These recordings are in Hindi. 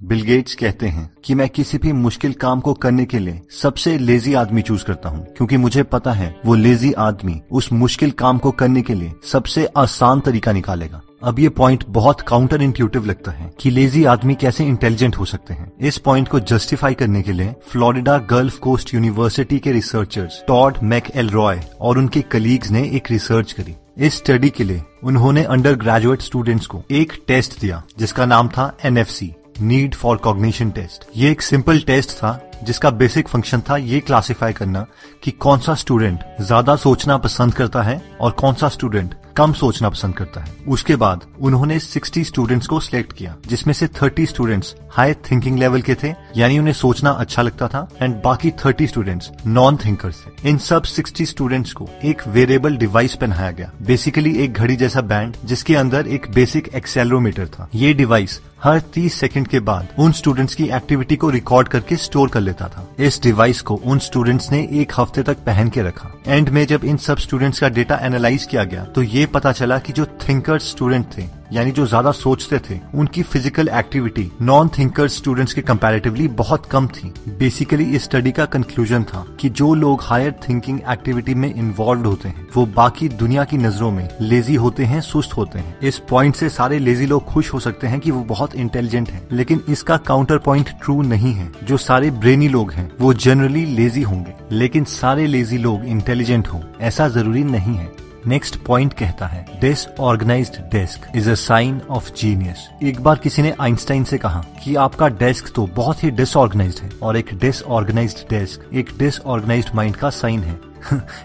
बिल गेट्स कहते हैं कि मैं किसी भी मुश्किल काम को करने के लिए सबसे लेजी आदमी चूज करता हूं, क्योंकि मुझे पता है वो लेजी आदमी उस मुश्किल काम को करने के लिए सबसे आसान तरीका निकालेगा। अब ये पॉइंट बहुत काउंटर इंट्यूटिव लगता है कि लेजी आदमी कैसे इंटेलिजेंट हो सकते हैं। इस पॉइंट को जस्टिफाई करने के लिए फ्लोरिडा गल्फ कोस्ट यूनिवर्सिटी के रिसर्चर्स टॉड मैकएलरॉय और उनके कलीग्स ने एक रिसर्च करी। इस स्टडी के लिए उन्होंने अंडर ग्रेजुएट स्टूडेंट्स को एक टेस्ट दिया जिसका नाम था NFC, need for cognition test. ये एक सिंपल टेस्ट था जिसका बेसिक फंक्शन था ये क्लासिफाई करना कि कौन सा स्टूडेंट ज्यादा सोचना पसंद करता है और कौन सा स्टूडेंट कम सोचना पसंद करता है। उसके बाद उन्होंने 60 स्टूडेंट्स को सिलेक्ट किया, जिसमें से 30 स्टूडेंट्स हाई थिंकिंग लेवल के थे, यानी उन्हें सोचना अच्छा लगता था, एंड बाकी 30 स्टूडेंट्स नॉन थिंकर्स थे। इन सब 60 स्टूडेंट्स को एक वेरिएबल डिवाइस पहनाया गया, बेसिकली एक घड़ी जैसा बैंड जिसके अंदर एक बेसिक एक्सेलरोमीटर था। ये डिवाइस हर 30 सेकंड के बाद उन स्टूडेंट्स की एक्टिविटी को रिकॉर्ड करके स्टोर कर लेता था। इस डिवाइस को उन स्टूडेंट्स ने एक हफ्ते तक पहन के रखा। एंड में जब इन सब स्टूडेंट्स का डेटा एनालाइज किया गया तो ये पता चला कि जो थिंकर स्टूडेंट थे, यानी जो ज्यादा सोचते थे, उनकी physical activity non thinker students के कंपैरेटिवली बहुत कम थी। बेसिकली इस स्टडी का कंक्लूजन था कि जो लोग हायर थिंकिंग एक्टिविटी में इन्वॉल्व होते हैं वो बाकी दुनिया की नजरों में लेजी होते हैं, सुस्त होते हैं। इस पॉइंट से सारे लेजी लोग खुश हो सकते हैं कि वो बहुत इंटेलिजेंट हैं, लेकिन इसका काउंटर पॉइंट ट्रू नहीं है। जो सारे ब्रेनी लोग हैं वो जनरली लेजी होंगे, लेकिन सारे लेजी लोग इंटेलिजेंट हों ऐसा जरूरी नहीं है। नेक्स्ट पॉइंट कहता है disorganised desk is a sign of genius. एक बार किसी ने आइंस्टाइन से कहा कि आपका डेस्क तो बहुत ही डिसऑर्गेनाइज्ड है और एक डिसऑर्गेनाइज्ड डेस्क एक डिसऑर्गेनाइज्ड माइंड का साइन है।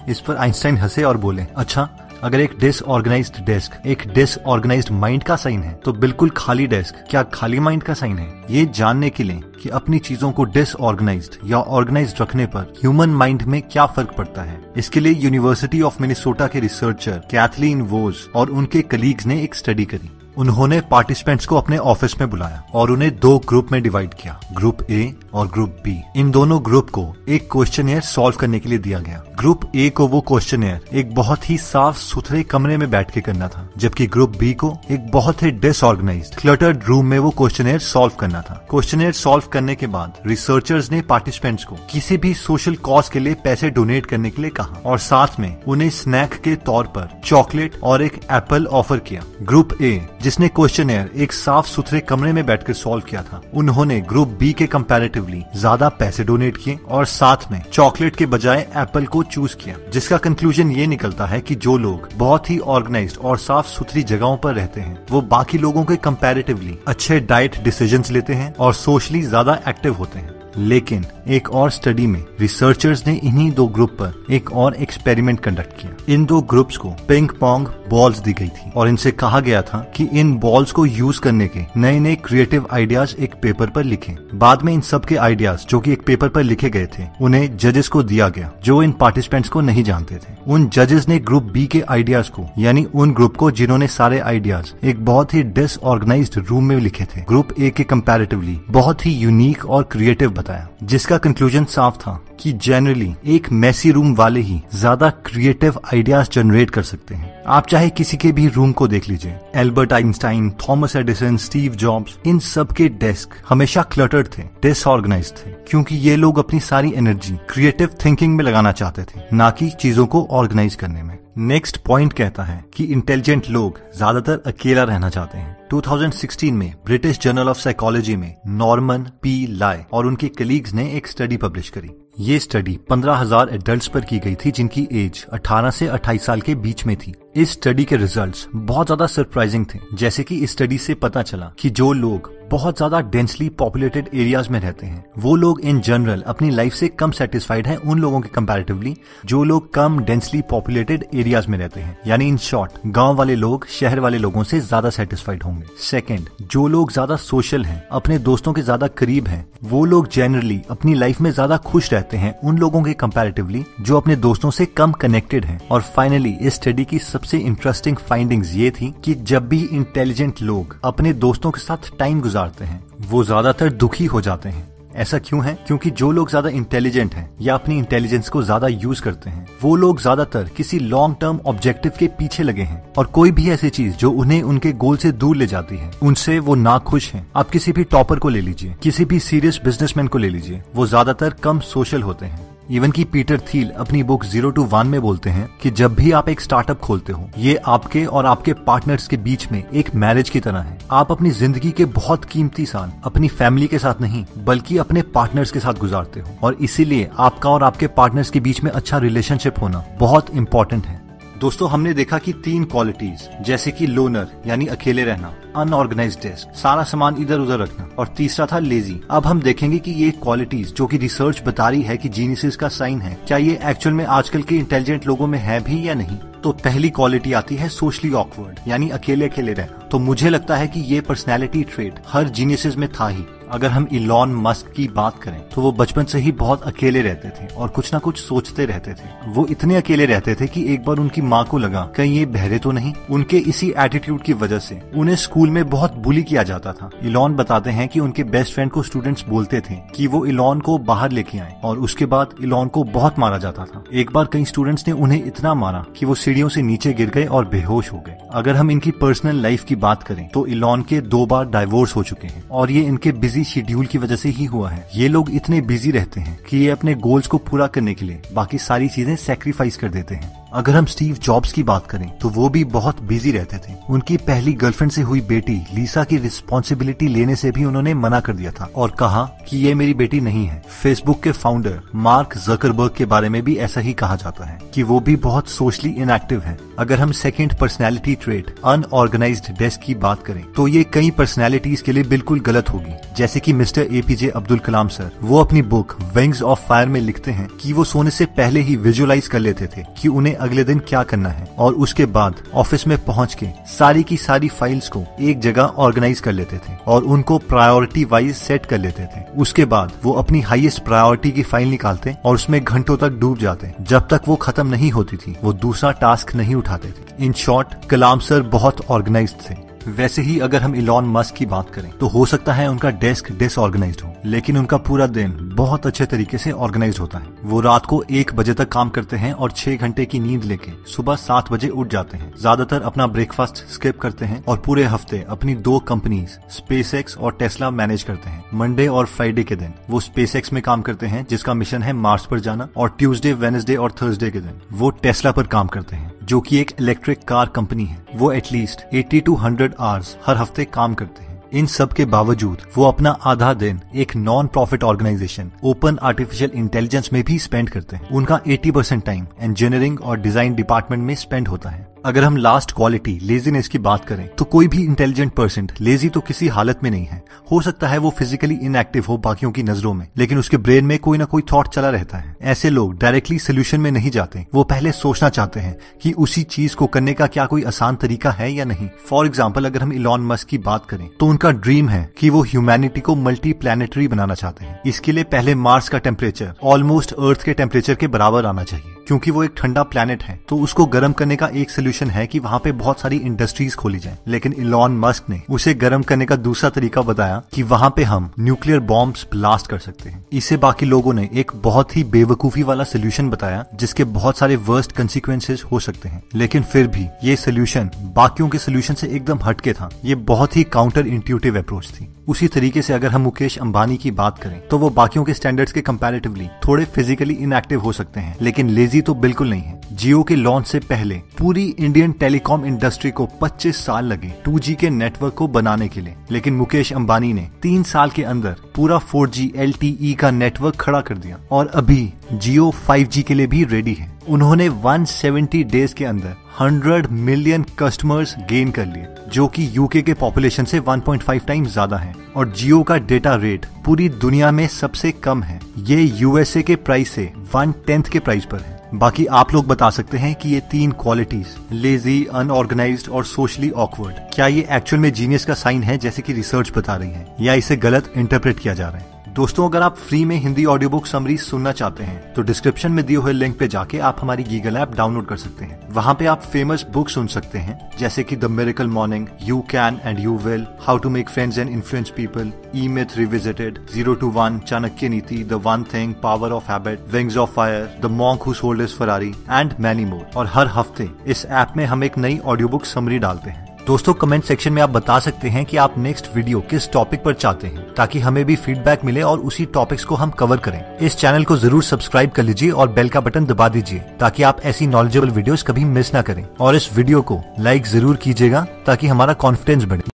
इस पर आइंस्टाइन हंसे और बोले, अच्छा अगर एक डिसऑर्गेनाइज्ड डेस्क एक डिसऑर्गेनाइज्ड माइंड का साइन है तो बिल्कुल खाली डेस्क क्या खाली माइंड का साइन है? ये जानने के लिए कि अपनी चीजों को डिसऑर्गेनाइज्ड या ऑर्गेनाइज्ड रखने पर ह्यूमन माइंड में क्या फर्क पड़ता है, इसके लिए यूनिवर्सिटी ऑफ मिनेसोटा के रिसर्चर कैथलीन वोज और उनके कलीग्स ने एक स्टडी करी। उन्होंने पार्टिसिपेंट्स को अपने ऑफिस में बुलाया और उन्हें दो ग्रुप में डिवाइड किया, ग्रुप A और ग्रुप B। इन दोनों ग्रुप को एक क्वेश्चनएयर सॉल्व करने के लिए दिया गया। ग्रुप A को वो क्वेश्चनएयर एक बहुत ही साफ सुथरे कमरे में बैठ के करना था, जबकि ग्रुप B को एक बहुत ही डिसऑर्गेनाइज्ड क्लटर्ड रूम में वो क्वेश्चनएयर सॉल्व करना था। क्वेश्चनएयर सॉल्व करने के बाद रिसर्चर्स ने पार्टिसिपेंट्स को किसी भी सोशल कॉज के लिए पैसे डोनेट करने के लिए कहा और साथ में उन्हें स्नैक के तौर पर चॉकलेट और एक एप्पल ऑफर किया। ग्रुप A जिसने क्वेश्चनएयर एक साफ सुथरे कमरे में बैठकर सॉल्व किया था, उन्होंने ग्रुप B के कंपैरेटिवली ज्यादा पैसे डोनेट किए और साथ में चॉकलेट के बजाय एप्पल को चूज किया, जिसका कंक्लूजन ये निकलता है कि जो लोग बहुत ही ऑर्गेनाइज्ड और साफ सुथरी जगहों पर रहते हैं वो बाकी लोगों के कंपैरेटिवली अच्छे डाइट डिसीजंस लेते हैं और सोशली ज्यादा एक्टिव होते हैं। लेकिन एक और स्टडी में रिसर्चर्स ने इन्हीं दो ग्रुप पर एक और एक्सपेरिमेंट कंडक्ट किया। इन दो ग्रुप्स को पिंग पोंग बॉल्स दी गई थी और इनसे कहा गया था कि इन बॉल्स को यूज करने के नए नए क्रिएटिव आइडियाज एक पेपर पर लिखें। बाद में इन सब के आइडियाज जो कि एक पेपर पर लिखे गए थे उन्हें जजेस को दिया गया, जो इन पार्टिसिपेंट्स को नहीं जानते थे। उन जजेस ने ग्रुप B के आइडियाज को, यानी उन ग्रुप को जिन्होंने सारे आइडियाज एक बहुत ही डिसऑर्गेनाइज्ड रूम में लिखे थे, ग्रुप A के कंपैरेटिवली बहुत ही यूनिक और क्रिएटिव बताया, जिसका कंक्लूजन साफ था कि जनरली एक मैसी रूम वाले ही ज्यादा क्रिएटिव आइडियाज जनरेट कर सकते हैं। आप चाहे किसी के भी रूम को देख लीजिए, Albert Einstein, Thomas Edison, Steve Jobs, इन सब के डेस्क हमेशा क्लटर्ड थे, डिसऑर्गेनाइज्ड थे, क्योंकि ये लोग अपनी सारी एनर्जी क्रिएटिव थिंकिंग में लगाना चाहते थे, ना कि चीजों को ऑर्गेनाइज करने में। नेक्स्ट पॉइंट कहता है कि इंटेलिजेंट लोग ज्यादातर अकेला रहना चाहते हैं। 2016 में ब्रिटिश जर्नल ऑफ साइकोलॉजी में नॉर्मन P. लाय और उनके कलीग्स ने एक स्टडी पब्लिश करी। ये स्टडी 15,000 एडल्ट्स पर की गई थी जिनकी एज 18 से 28 साल के बीच में थी। इस स्टडी के रिजल्ट्स बहुत ज्यादा सरप्राइजिंग थे, जैसे कि इस स्टडी से पता चला कि जो लोग बहुत ज्यादा डेंसली पॉपुलेटेड एरियाज में रहते हैं वो लोग इन जनरल अपनी लाइफ से कम सेटिस्फाइड हैं उन लोगों के कंपैरेटिवली जो लोग कम डेंसली पॉपुलेटेड एरियाज में रहते हैं, यानी इन शॉर्ट गांव वाले लोग शहर वाले लोगों से ज्यादा सेटिस्फाइड होंगे। सेकंड, जो लोग ज्यादा सोशल हैं, अपने दोस्तों के ज्यादा करीब हैं, वो लोग जनरली अपनी लाइफ में ज्यादा खुश रहते हैं उन लोगों के कंपैरेटिवली जो अपने दोस्तों से कम कनेक्टेड हैं। और फाइनली इस स्टडी की सबसे इंटरेस्टिंग फाइंडिंग्स ये थी कि जब भी इंटेलिजेंट लोग अपने दोस्तों के साथ टाइम गुजारते हैं वो ज्यादातर दुखी हो जाते हैं। ऐसा क्यों है? क्योंकि जो लोग ज्यादा इंटेलिजेंट हैं या अपनी इंटेलिजेंस को ज्यादा यूज करते हैं, वो लोग ज्यादातर किसी लॉन्ग टर्म ऑब्जेक्टिव के पीछे लगे हैं, और कोई भी ऐसी चीज जो उन्हें उनके गोल से दूर ले जाती है, उनसे वो नाखुश हैं। आप किसी भी टॉपर को ले लीजिए, किसी भी सीरियस बिजनेसमैन को ले लीजिए, वो ज्यादातर कम सोशल होते हैं। इवन की पीटर थील अपनी बुक 0 to 1 में बोलते हैं कि जब भी आप एक स्टार्टअप खोलते हो, ये आपके और आपके पार्टनर्स के बीच में एक मैरिज की तरह है। आप अपनी जिंदगी के बहुत कीमती साल अपनी फैमिली के साथ नहीं, बल्कि अपने पार्टनर्स के साथ गुजारते हो, और इसीलिए आपका और आपके पार्टनर्स के बीच में अच्छा रिलेशनशिप होना बहुत इंपॉर्टेंट है। दोस्तों, हमने देखा कि 3 क्वालिटीज, जैसे कि लोनर यानी अकेले रहना, अनऑर्गेनाइज्ड डेस्क, सारा सामान इधर उधर रखना, और तीसरा था लेजी। अब हम देखेंगे कि ये क्वालिटीज जो कि रिसर्च बता रही है कि जीनियस का साइन है, क्या ये एक्चुअल में आजकल के इंटेलिजेंट लोगों में है भी या नहीं। तो पहली क्वालिटी आती है सोशली ऑकवर्ड, यानी अकेले अकेले रहना। तो मुझे लगता है कि ये पर्सनैलिटी ट्रेट हर जीनियस में था ही। अगर हम इलॉन मस्क की बात करें तो वो बचपन से ही बहुत अकेले रहते थे और कुछ ना कुछ सोचते रहते थे। वो इतने अकेले रहते थे कि एक बार उनकी माँ को लगा कहीं ये बहरे तो नहीं। उनके इसी एटीट्यूड की वजह से उन्हें स्कूल में बहुत बुली किया जाता था। इलॉन बताते हैं कि उनके बेस्ट फ्रेंड को स्टूडेंट्स बोलते थे कि वो इलॉन को बाहर लेके आए, और उसके बाद इलॉन को बहुत मारा जाता था। एक बार कई स्टूडेंट्स ने उन्हें इतना मारा कि वो सीढ़ियों से नीचे गिर गए और बेहोश हो गए। अगर हम इनकी पर्सनल लाइफ की बात करें तो इलॉन के 2 बार डाइवोर्स हो चुके हैं, और ये इनके बिजी शेड्यूल की वजह से ही हुआ है। ये लोग इतने बिजी रहते हैं कि ये अपने गोल्स को पूरा करने के लिए बाकी सारी चीजें सैक्रिफाइस कर देते हैं। अगर हम स्टीव जॉब्स की बात करें तो वो भी बहुत बिजी रहते थे। उनकी पहली गर्लफ्रेंड से हुई बेटी लीसा की रिस्पॉन्सिबिलिटी लेने से भी उन्होंने मना कर दिया था और कहा कि ये मेरी बेटी नहीं है। फेसबुक के फाउंडर मार्क जकरबर्ग के बारे में भी ऐसा ही कहा जाता है कि वो भी बहुत सोशली इनएक्टिव है। अगर हम second personality trait unorganised desk की बात करें तो ये कई पर्सनैलिटीज के लिए बिल्कुल गलत होगी। जैसे कि mister APJ Abdul Kalam sir, वो अपनी बुक विंग्स ऑफ फायर में लिखते हैं कि वो सोने से पहले ही विजुअलाइज कर लेते थे कि उन्हें अगले दिन क्या करना है, और उसके बाद ऑफिस में पहुंच के सारी की सारी फाइल्स को एक जगह ऑर्गेनाइज कर लेते थे और उनको प्रायोरिटी वाइज सेट कर लेते थे। उसके बाद वो अपनी हाईएस्ट प्रायोरिटी की फाइल निकालते और उसमें घंटों तक डूब जाते। जब तक वो खत्म नहीं होती थी वो दूसरा टास्क नहीं उठाते थे। इन शॉर्ट, कलाम सर बहुत ऑर्गेनाइज्ड थे। वैसे ही अगर हम इलॉन मस्क की बात करें तो हो सकता है उनका डेस्क डिसऑर्गेनाइज्ड हो, लेकिन उनका पूरा दिन बहुत अच्छे तरीके से ऑर्गेनाइज्ड होता है। वो रात को 1 बजे तक काम करते हैं और 6 घंटे की नींद लेके सुबह 7 बजे उठ जाते हैं। ज्यादातर अपना ब्रेकफास्ट स्किप करते हैं और पूरे हफ्ते अपनी 2 कंपनीज स्पेसएक्स और टेस्ला मैनेज करते हैं। मंडे और फ्राइडे के दिन वो स्पेसएक्स में काम करते हैं जिसका मिशन है मार्स पर जाना, और ट्यूसडे, वेडनेसडे और थर्सडे के दिन वो टेस्ला पर काम करते हैं जो कि एक इलेक्ट्रिक कार कंपनी है। वो एटलीस्ट 80 to 100 आवर्स हर हफ्ते काम करते हैं। इन सब के बावजूद वो अपना आधा दिन एक non profit organisation open artificial intelligence में भी स्पेंड करते हैं। उनका 80% टाइम इंजीनियरिंग और डिजाइन डिपार्टमेंट में स्पेंड होता है। अगर हम लास्ट क्वालिटी लेजीनेस की बात करें तो कोई भी इंटेलिजेंट पर्सन लेजी तो किसी हालत में नहीं है। हो सकता है वो फिजिकली इनएक्टिव हो बाकियों की नजरों में, लेकिन उसके ब्रेन में कोई ना कोई थॉट चला रहता है। ऐसे लोग डायरेक्टली सोल्यूशन में नहीं जाते, वो पहले सोचना चाहते हैं कि उसी चीज को करने का क्या कोई आसान तरीका है या नहीं। फॉर एग्जाम्पल, अगर हम इलॉन मस्क की बात करें तो उनका ड्रीम है कि वो ह्यूमैनिटी को मल्टी प्लैनेटरी बनाना चाहते हैं। इसके लिए पहले मार्स का टेम्परेचर ऑलमोस्ट अर्थ के टेम्परेचर के बराबर आना चाहिए। क्योंकि वो एक ठंडा प्लेनेट है तो उसको गर्म करने का एक सोल्यूशन है कि वहाँ पे बहुत सारी इंडस्ट्रीज खोली जाए। लेकिन इलॉन मस्क ने उसे गर्म करने का दूसरा तरीका बताया कि वहाँ पे हम न्यूक्लियर बॉम्ब्स ब्लास्ट कर सकते हैं। इसे बाकी लोगों ने एक बहुत ही बेवकूफी वाला सोल्यूशन बताया जिसके बहुत सारे वर्स्ट कंसिक्वेंसेस हो सकते हैं, लेकिन फिर भी ये सोल्यूशन बाकियों के सोल्यूशन से एकदम हटके था। ये बहुत ही काउंटर इंट्यूटिव अप्रोच थी। उसी तरीके से अगर हम मुकेश अंबानी की बात करें तो वो बाकियों के स्टैंडर्ड्स के कंपैरेटिवली थोड़े फिजिकली इनएक्टिव हो सकते हैं, लेकिन लेजी तो बिल्कुल नहीं है। जियो के लॉन्च से पहले पूरी इंडियन टेलीकॉम इंडस्ट्री को 25 साल लगे 2G के नेटवर्क को बनाने के लिए, लेकिन मुकेश अंबानी ने 3 साल के अंदर पूरा 4G LTE का नेटवर्क खड़ा कर दिया और अभी जियो 5G के लिए भी रेडी है। उन्होंने 170 डेज के अंदर 100 मिलियन कस्टमर्स गेन कर लिए, जो कि यूके के पॉपुलेशन से 1.5 टाइम्स ज्यादा है, और जियो का डेटा रेट पूरी दुनिया में सबसे कम है। ये यूएसए के प्राइस से 1/10 के प्राइस पर है। बाकी आप लोग बता सकते हैं कि ये 3 क्वालिटीज लेजी, अनऑर्गेनाइज्ड और सोशली ऑकवर्ड, क्या ये एक्चुअल में जीनियस का साइन है जैसे कि रिसर्च बता रही है, या इसे गलत इंटरप्रेट किया जा रहा है? दोस्तों, अगर आप फ्री में हिंदी ऑडियो बुक समरी सुनना चाहते हैं तो डिस्क्रिप्शन में दिए हुए लिंक पे जाके आप हमारी गीगल ऐप डाउनलोड कर सकते हैं। वहाँ पे आप फेमस बुक सुन सकते हैं जैसे कि the miracle morning, you can and you will, how to make friends and influence people, E myth revisited, 0 to 1, Chanakya Niti, the one thing, power of habit, wings of fire, the monk who sold his Ferrari and many more. और हर हफ्ते इस ऐप में हम एक नई ऑडियो बुक समरी डालते हैं। दोस्तों, कमेंट सेक्शन में आप बता सकते हैं कि आप नेक्स्ट वीडियो किस टॉपिक पर चाहते हैं, ताकि हमें भी फीडबैक मिले और उसी टॉपिक्स को हम कवर करें। इस चैनल को जरूर सब्सक्राइब कर लीजिए और बेल का बटन दबा दीजिए ताकि आप ऐसी नॉलेजेबल वीडियोस कभी मिस ना करें। और इस वीडियो को लाइक जरूर कीजिएगा ताकि हमारा कॉन्फिडेंस बढ़े।